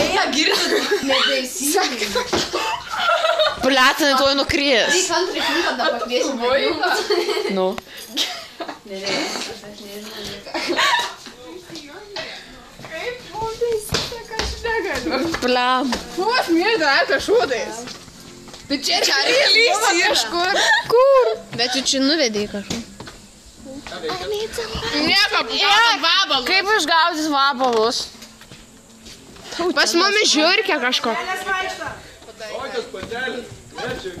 Eia, girdit. Nebeįsijungi. Pliatinai tuoj nukris. Reik antrą šimtą dar pakviesim. Nu. Ne, aš nežinau nieko. Kaip šūdais, sako, aš negaliu. Pliam. Aš mėgdau apie šūdais. Tai čia lysi kažkur. Kur? Bet tu čia nuvedei kažką. Nieko, pagautam vabalus. Kaip išgaudys vabalus? Pas mumis žiūrkė kažko. Tokios patelės, trečiai.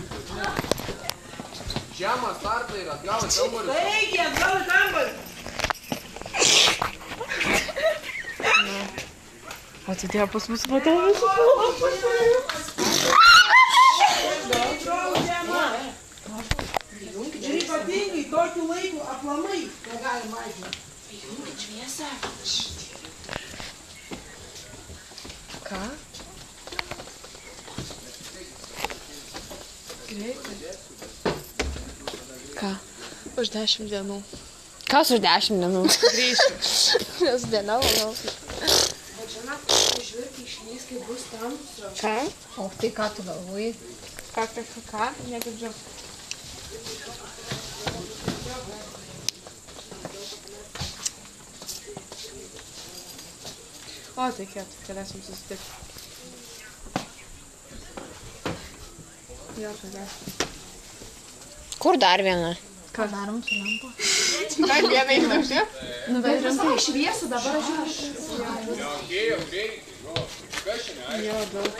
Žemą startą ir atgal į kambarį. Taigi, atgal į kambarį. O tai tie pas mus vadovas. Ir ypatingai tokiu laiku aplamai negalima mažinti. Įjungit šviesą. Ką? Ką? Už 10 dienų. Kas už 10 dienų? Grįšiu. Nes diena, manau. Ką? O tai ką tu galvoji? Ką? Negirdžiu. O, tai kiek, galėsim susitikti. Jo, tada. Kur dar viena? Ką darom su lampa? Dar vieną išdaužti? Nu, bet rimtai šviesą dabar žiūrėk. Jo, daug.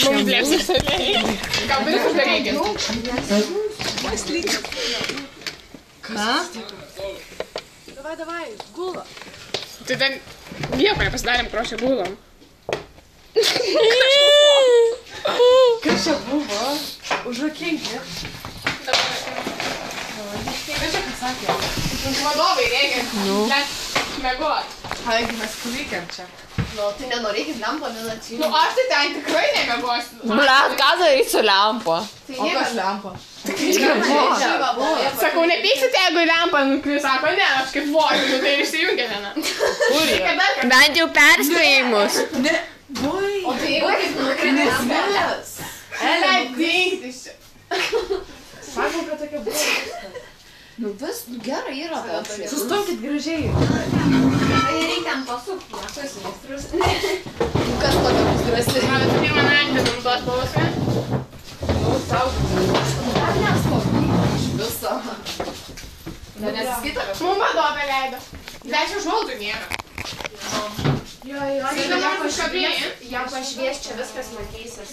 Mums blėpsi saliai. Gal baisus darykit? Ką? Davai, gula. Tai ten nieko nepasidarėm, krošę gulam. Kas čia buvo? Užrakinkė. Tai čia kas sakė? Vadovai reikia. Net mėgot. Taigi mes kulikiam čia. Nu, tai nenorėkit lampo, nenatsijų. Nu, aš tai ten tikrai nemėgosiu. Blet, ką daryt su lempa? Tai O kas lempa? Sakau, nepyksite, jeigu lempa nukris. Sako, ne, aš kaip voju, nu tai išsijungia viena. Kur jie? Bent jau perspėjimus. Ne. Boi. O tai jeigu kaip nukrinė lampa. Leid dingtis čia. Sako, kad tokia buvo. Nu vis, gerai yra tas. Sustokit gražiai. Tai reikia ten pasukti, nes esi mistrus. Kas patogus drąsi? Man visų pirma naktį nuimtos bausmę. Nu, saugos. Dar nespaudai iš viso. Nesiskaito. Mums vadovė leido. 10 žodžių nėra. Jo, Tai dabar užkabėjai. jam pašvies čia viskas matysis.